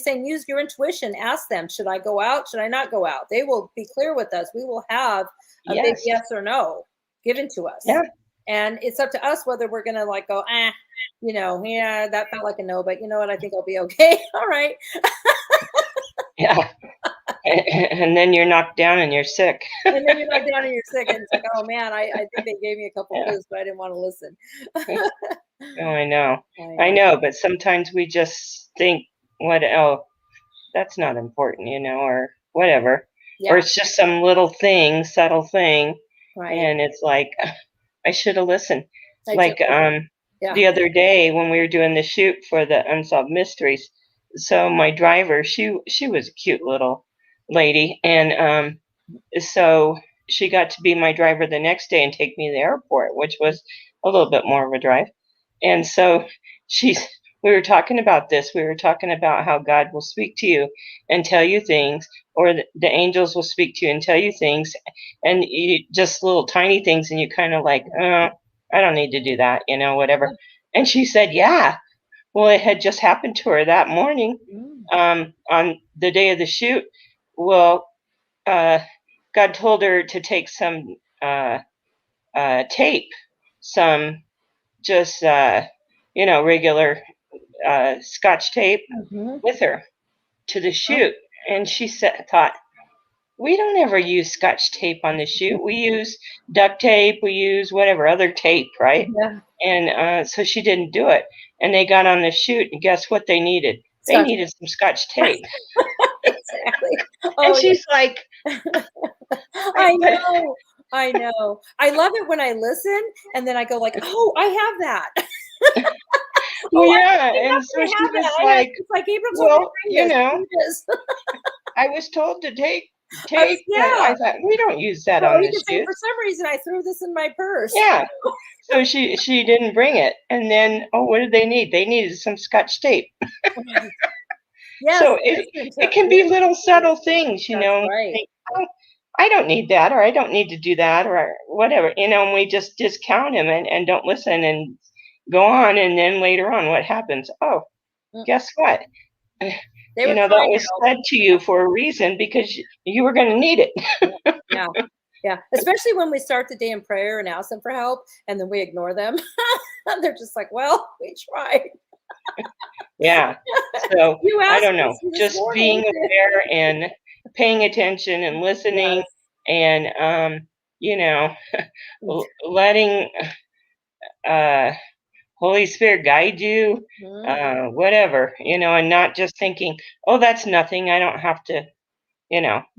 A: saying, use your intuition. Ask them, should I go out? Should I not go out? They will be clear with us. We will have a big yes or no given to us.
C: Yeah.
A: And it's up to us whether we're going to like go, yeah, that felt like a no, but you know what? I think I'll be okay. All right.
C: Yeah. And then you're knocked down and you're sick.
A: And then you're knocked down and you're sick. And it's like, oh man, I think they gave me a couple clues, but I didn't want to listen.
C: Oh, I know. But sometimes we just think, that's not important, or whatever. Yeah. Or it's just some little thing, subtle thing. Right. And it's like, I should have listened. The other day when we were doing the shoot for the Unsolved Mysteries, so my driver, she was a cute little lady, and so she got to be my driver the next day and take me to the airport, which was a little bit more of a drive. And so we were talking about this. We were talking about how God will speak to you and tell you things, or the angels will speak to you and tell you things, and just little tiny things, and you kind of like, I don't need to do that, whatever. And she said, yeah. Well, it had just happened to her that morning, on the day of the shoot. Well, God told her to take some tape, some just regular Scotch tape with her to the shoot. And she thought, we don't ever use Scotch tape on the shoot. We use duct tape. We use whatever other tape, right? Yeah. And so she didn't do it. And they got on the shoot, and guess what they needed? They needed some Scotch tape.
A: Exactly.
C: And she's like,
A: I know. I love it when I listen and then I go like, oh, I have that.
C: Well, yeah. And so she was like,
A: it's like, Gabriel,
C: well, I was told to take tape. But
A: Yeah.
C: I thought, we don't use that
A: Well,
C: on
A: he
C: the
A: could say,
C: shoot.
A: for some reason, I threw this in my purse.
C: Yeah. So she didn't bring it. And then, oh, what did they need? They needed some Scotch tape.
A: Right. Yes,
C: So it can be little subtle things,
A: that's
C: and
A: right.
C: think, oh, I don't need that, or I don't need to do that, or whatever, and we just discount him and don't listen and go on. And then later on, what happens? Oh, guess what?
A: They were
C: That
A: trying to
C: was
A: help.
C: said to you for a reason, because you were going to need it.
A: Yeah. Yeah. Especially when we start the day in prayer and ask them for help and then we ignore them. They're just like, well, we tried.
C: Yeah. So
A: You
C: I
A: asked
C: don't know,
A: me this
C: just
A: morning.
C: being aware and paying attention and listening,
A: Yes.
C: and letting Holy Spirit guide you,
A: Mhm.
C: whatever, and not just thinking, oh, that's nothing. I don't have to,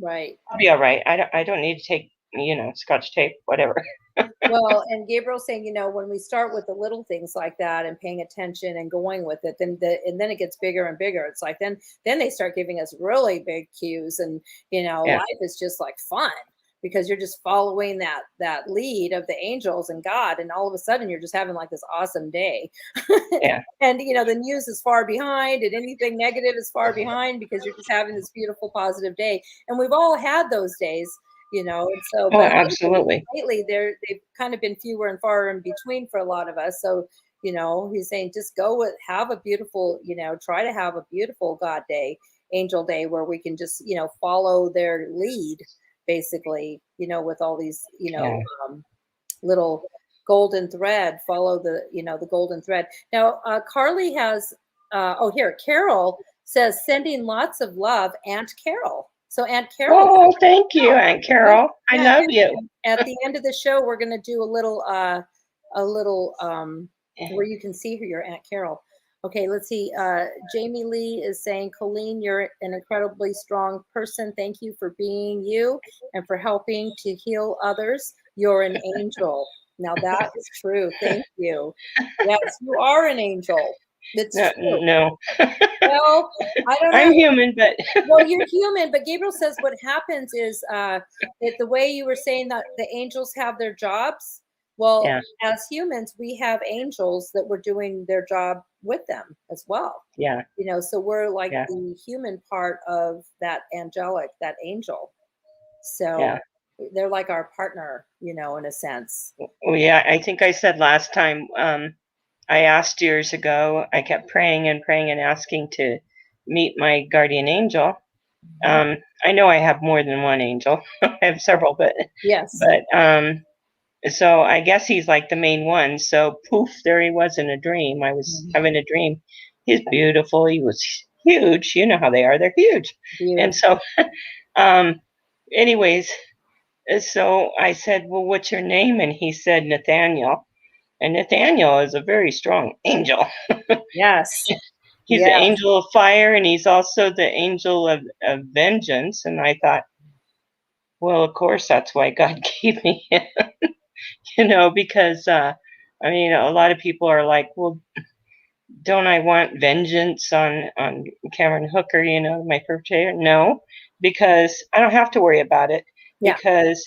A: Right.
C: I'll be all right. I don't need to take, Scotch tape, whatever.
A: Well, and Gabriel's saying, when we start with the little things like that and paying attention and going with it, then it gets bigger and bigger. It's like then they start giving us really big cues, and
C: Yeah.
A: life is just like fun because you're just following that lead of the angels and God, and all of a sudden you're just having like this awesome day.
C: Yeah.
A: And the news is far behind, and anything negative is far behind because you're just having this beautiful, positive day. And we've all had those days. And so,
C: Oh,
A: but
C: absolutely.
A: lately they've kind of been fewer and far in between for a lot of us. So, he's saying just have a beautiful, try to have a beautiful God day, angel day, where we can just, follow their lead, basically, with all these,
C: Yeah.
A: little golden thread, follow the golden thread. Now, Carly has, here, Carol says, sending lots of love, Aunt Carol. So Aunt Carol.
C: Oh, thank you, Aunt Carol. I
A: Yeah,
C: love you.
A: at the end of the show, we're going to do a little where you can see your Aunt Carol. Okay, let's see. Jamie Lee is saying, Colleen, you're an incredibly strong person. Thank you for being you and for helping to heal others. You're an angel. Now that is true. Thank you. Yes, you are an angel. It's true.
C: No.
A: Well, I don't know.
C: I'm human, but
A: Well, you're human, but Gabriel says what happens is that the way you were saying that the angels have their jobs. Well,
C: yeah,
A: as humans, we have angels that we're doing their job with them as well.
C: yeah,
A: So we're like
C: yeah,
A: the human part of that that angel. So
C: yeah.
A: they're like our partner, in a sense.
C: Well, yeah, I think I said last time, I asked years ago, I kept praying and praying and asking to meet my guardian angel. I know I have more than one angel. I have several, but
A: Yes.
C: so I guess he's like the main one. So poof, there he was in a dream. I was having a dream. He's beautiful. He was huge. You know how they are. They're huge.
A: Beautiful.
C: And so, anyways, so I said, well, what's your name? And he said, Nathaniel. And Nathaniel is a very strong angel.
A: Yes.
C: He's the angel of fire, and he's also the angel of vengeance. And I thought, well, of course, that's why God gave me him. Because a lot of people are like, well, don't I want vengeance on Cameron Hooker, my perpetrator? No, because I don't have to worry about it.
A: Yeah.
C: Because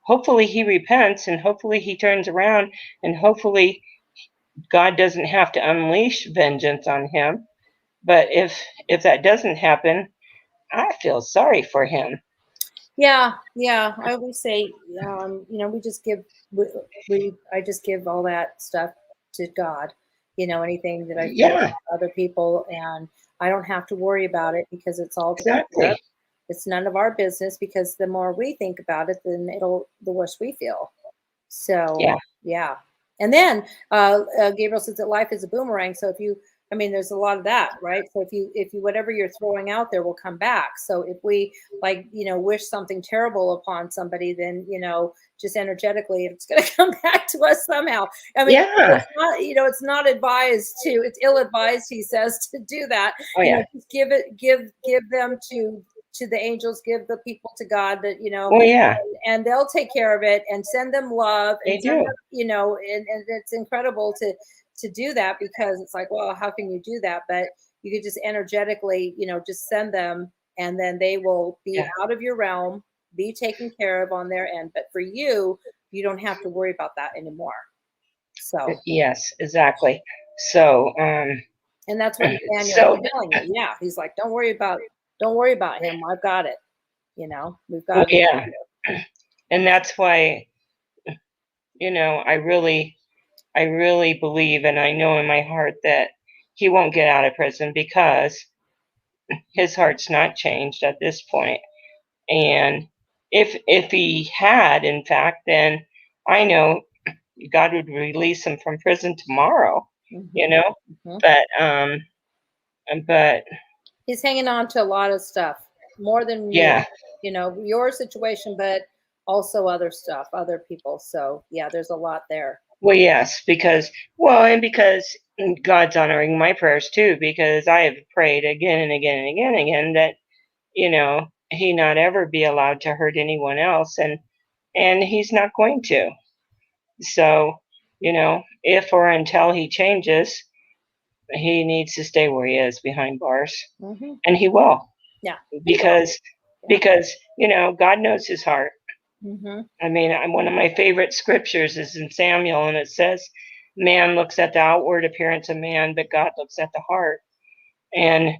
C: hopefully he repents, and hopefully he turns around, and hopefully God doesn't have to unleash vengeance on him. But if that doesn't happen, I feel sorry for him.
A: Yeah. I always say, we just give, I just give all that stuff to God. Anything that I feel about other people, and I don't have to worry about it because it's all
C: exactly.
A: It's none of our business, because the more we think about it, then the worse we feel. So yeah. And then Gabriel says that life is a boomerang. So there's a lot of that, right? So if you whatever you're throwing out there will come back. So if we wish something terrible upon somebody, then just energetically it's going to come back to us somehow. It's not it's not advised to. It's ill advised, he says, to do that.
C: Oh yeah.
A: Just give them to the angels, give the people to God, that
C: Oh yeah.
A: and they'll take care of it, and send them love.
C: They do.
A: And it's incredible to do that, because it's like, well, how can you do that? But you could just energetically, just send them and then they will be
C: Yeah.
A: out of your realm, be taken care of on their end. But for you, you don't have to worry about that anymore. So,
C: Yes, exactly. So,
A: and that's what Daniel's
C: so,
A: telling you. Yeah, he's like, don't worry about him. I've got it. We've
C: well,
A: got it.
C: yeah, and that's why, I really believe, and I know in my heart that he won't get out of prison because his heart's not changed at this point. And if he had, in fact, then I know God would release him from prison tomorrow. You
A: Mhm,
C: know,
A: mhm.
C: but
A: He's hanging on to a lot of stuff, more than
C: yeah.
A: your situation, but also other stuff, other people. So yeah, there's a lot there.
C: Well, yes, because God's honoring my prayers too, because I have prayed again and again and again and again that, he not ever be allowed to hurt anyone else, and he's not going to. So, if or until he changes, he needs to stay where he is behind bars,
A: Hmm.
C: and he will,
A: Yeah, he will.
C: because
A: Yeah.
C: God knows his heart.
A: Hmm.
C: I mean, one of my favorite scriptures is in Samuel, and it says, "Man looks at the outward appearance of man, but God looks at the heart." And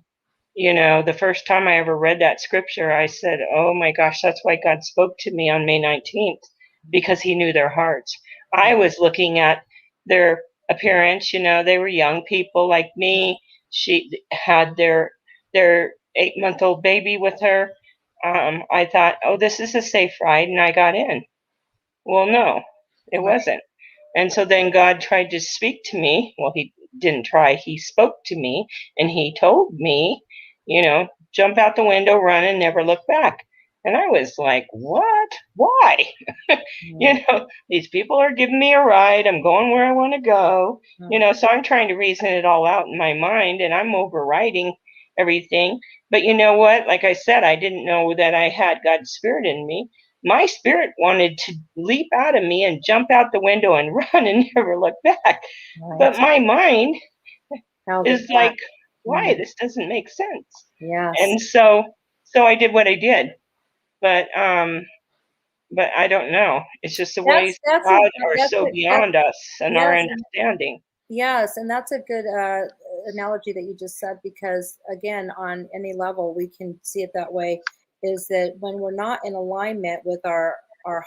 C: the first time I ever read that scripture, I said, "Oh my gosh, that's why God spoke to me on May 19th, because He knew their hearts." I was looking at their appearance. They were young people like me. She had their 8-month-old baby with her. I thought, "Oh, this is a safe ride," and I got in. Well, no, it
A: Right.
C: wasn't. And so then God tried to speak to me. Well, he didn't try, he spoke to me, and he told me, jump out the window, run, and never look back. And I was like, what? Why?
A: Mhm.
C: These people are giving me a ride. I'm going where I want to go. So I'm trying to reason it all out in my mind, and I'm overriding everything. But you know what? Like I said, I didn't know that I had God's Spirit in me. My spirit wanted to leap out of me and jump out the window and run and never look back. But
A: Right.
C: my mind
A: Held it
C: is
A: back.
C: like, why?
A: Mhm.
C: This doesn't make sense.
A: Yes.
C: And so I did what I did. But I don't know. It's just the ways
A: That's
C: of
A: a
C: God are
A: that's
C: so
A: a that's
C: beyond us and our
A: yes.
C: understanding.
A: Yes, and that's a good analogy that you just said, because again, on any level, we can see it that way. Is that when we're not in alignment with our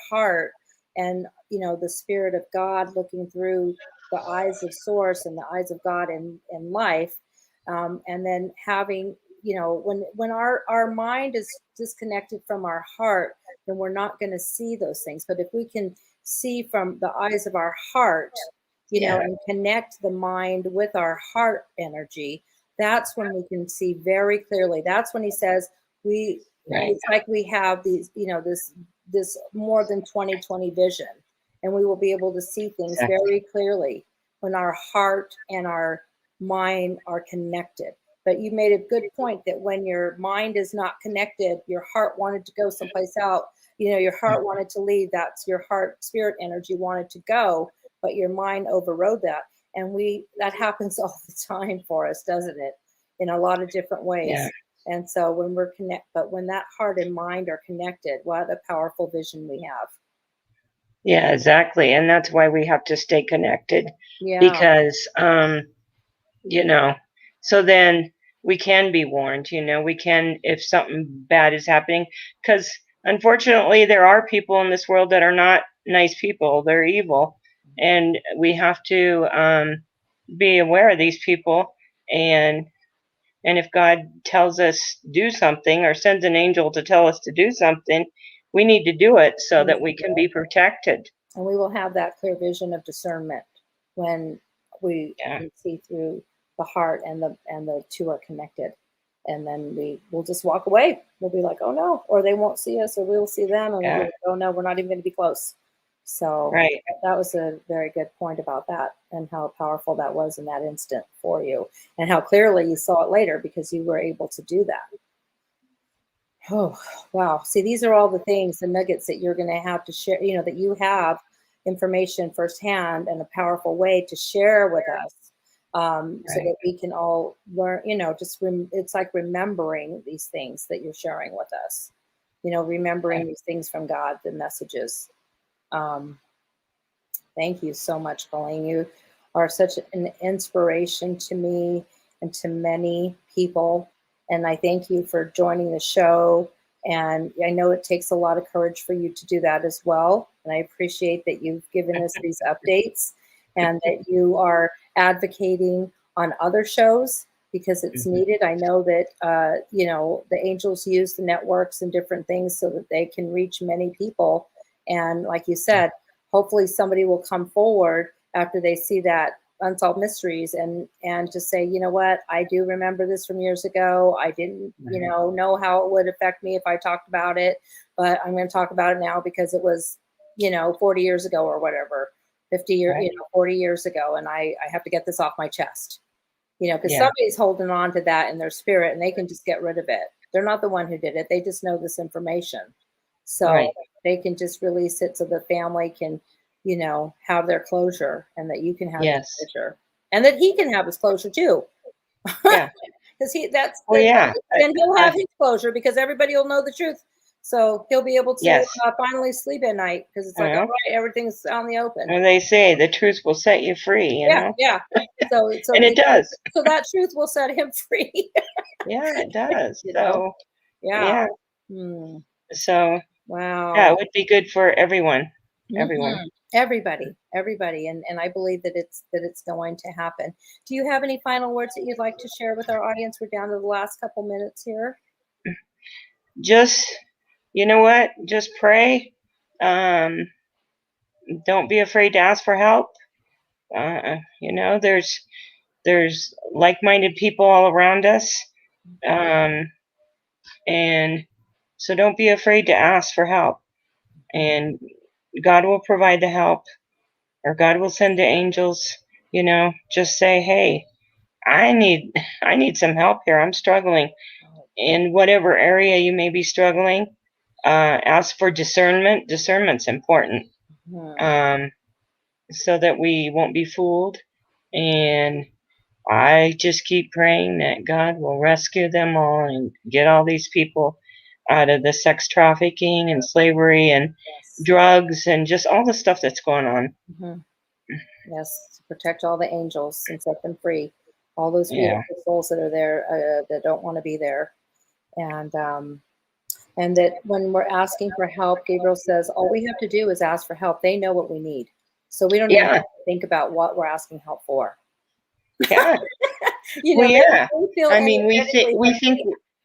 A: heart, and the Spirit of God looking through the eyes of Source and the eyes of God in life, and then having when our mind is disconnected from our heart, then we're not going to see those things. But if we can see from the eyes of our heart,
C: Yeah,
A: and connect the mind with our heart energy, that's when we can see very clearly. That's when he says
C: right.
A: it's like we have these, this more than 20/20 vision, and we will be able to see things
C: Exactly.
A: very clearly when our heart and our mind are connected. But you made a good point that when your mind is not connected, your heart wanted to go someplace out. Your heart wanted to leave. That's your heart spirit energy wanted to go, but your mind overrode that. And that happens all the time for us, doesn't it? In a lot of different
C: Yeah.
A: ways. And so when that heart and mind are connected, what a powerful vision we have.
C: Yeah, exactly. And that's why we have to stay connected,
A: Yeah.
C: because you know, so then we can be warned, we can, if something bad is happening, because unfortunately there are people in this world that are not nice people, they're evil, and we have to be aware of these people. And if God tells us do something or sends an angel to tell us to do something, we need to do it so
A: We need
C: that
A: to
C: we
A: do
C: can
A: it.
C: be protected.
A: And we will have that clear vision of discernment when we
C: Yeah,
A: can see through the heart, and the two are connected. And then we will just walk away. We'll be like, oh no, or they won't see us, or we'll see them, and we'll be
C: yeah,
A: like, oh no, we're not even going to be close. So
C: right.
A: that was a very good point about that, and how powerful that was in that instant for you, and how clearly you saw it later because you were able to do that. Oh, wow. See, these are all the things, the nuggets that you're going to have to share, that you have information firsthand and a powerful way to share with us. so that we can all learn, just it's like remembering these things that you're sharing with us, remembering these things from God, the messages. Thank you so much, Colleen. You are such an inspiration to me and to many people. And I thank you for joining the show. And I know it takes a lot of courage for you to do that as well. And I appreciate that you've given us these updates and that you are advocating on other shows because it's needed. I know that, the angels use the networks and different things so that they can reach many people. And like you said, hopefully somebody will come forward after they see that Unsolved Mysteries and just say, you know what, I do remember this from years ago. I didn't, know how it would affect me if I talked about it, but I'm going to talk about it now because it was, 40 years ago or whatever, 50 years, 40 years ago. And I have to get this off my chest, because somebody's holding on to that in their spirit and they can just get rid of it. They're not the one who did it. They just know this information. So they can just release it so the family can, have their closure and that you can have your closure and that he can have his closure too.
C: Yeah.
A: Because
C: then
A: he'll have his closure because everybody will know the truth. So he'll be able to finally sleep at night because it's like, all right, everything's out in the open.
C: And they say the truth will set you free, you know?
A: Yeah. So
C: and it does.
A: So that truth will set him free.
C: Yeah, it does. So,
A: yeah.
C: So,
A: wow.
C: Yeah, it would be good for everyone.
A: Everybody. And I believe that it's going to happen. Do you have any final words that you'd like to share with our audience? We're down to the last couple minutes here.
C: Just, you know what? Just pray. Don't be afraid to ask for help. There's like-minded people all around us. And so don't be afraid to ask for help. And God will provide the help, or God will send the angels. Just say, hey, I need some help here. I'm struggling in whatever area you may be struggling. Ask for discernment. Discernment's important, so that we won't be fooled. And I just keep praying that God will rescue them all and get all these people out of the sex trafficking and slavery and drugs and just all the stuff that's going on.
A: Yes, protect all the angels and set them free. All those beautiful souls that are there that don't want to be there. And that when we're asking for help, Gabriel says, all we have to do is ask for help. They know what we need. So we don't even have to think about what we're asking help for.
C: Yeah. I mean, we think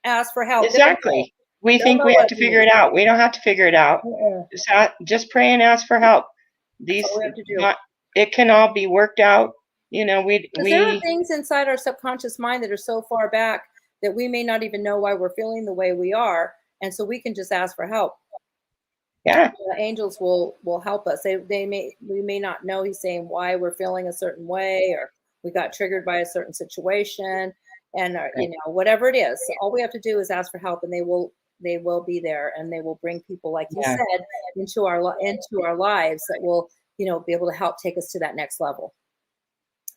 A: ask for help.
C: Exactly. We think we have to figure it out. We don't have to figure it out. Just pray and ask for help.
A: That's all we have to do.
C: It can all be worked out. There
A: are things inside our subconscious mind that are so far back that we may not even know why we're feeling the way we are. And so we can just ask for help.
C: Yeah.
A: The angels will help us. We may not know, he's saying, why we're feeling a certain way, or we got triggered by a certain situation, and whatever it is. All we have to do is ask for help, and they will be there, and they will bring people, like you said, into our lives that will be able to help take us to that next level.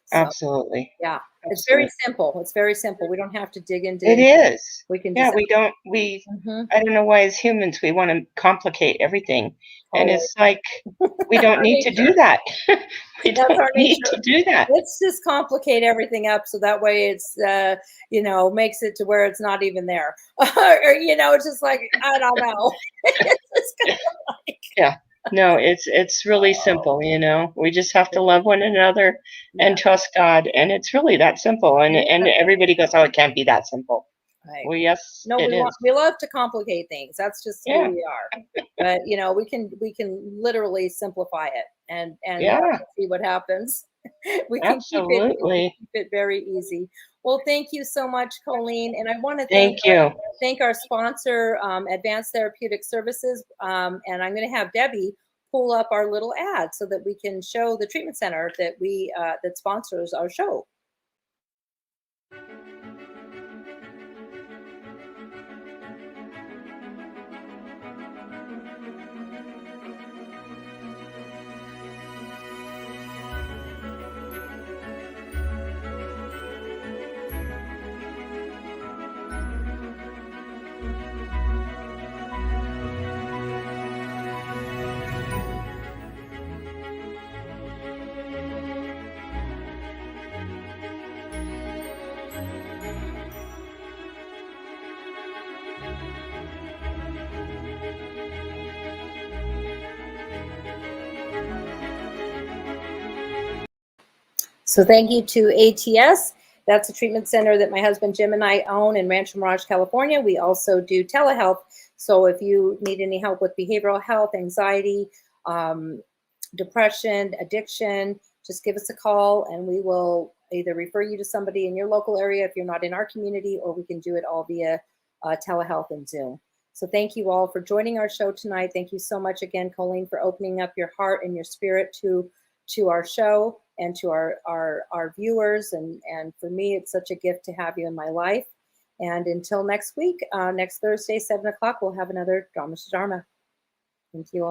A: So,
C: absolutely.
A: Yeah. It's very simple. It's very simple. We don't have to dig into
C: it. Is.
A: We can.
C: Yeah. I don't know why as humans we want to complicate everything, and it's like we don't need to do that. We don't need to do that.
A: Let's just complicate everything up so that way it's makes it to where it's not even there, or it's just like I don't know. It's just
C: yeah. No, it's really simple, We just have to love one another and trust God, and it's really that simple. And everybody goes, "Oh, it can't be that simple." Right. Well, yes,
A: no, we love to complicate things. That's just who we are. But we can literally simplify it and see what happens. We can keep it very easy. Well, thank you so much, Colleen, and I want to thank our sponsor, Advanced Therapeutic Services, and I'm going to have Debbie pull up our little ad so that we can show the treatment center that sponsors our show. So thank you to ATS. That's a treatment center that my husband Jim and I own in Rancho Mirage, California. We also do telehealth. So if you need any help with behavioral health, anxiety, depression, addiction, just give us a call and we will either refer you to somebody in your local area if you're not in our community, or we can do it all via telehealth and Zoom. So thank you all for joining our show tonight. Thank you so much again, Colleen, for opening up your heart and your spirit to our show and to our viewers. And for me, it's such a gift to have you in my life. And until next week, next Thursday, 7 o'clock, we'll have another Dharma to Dharma. Thank you all.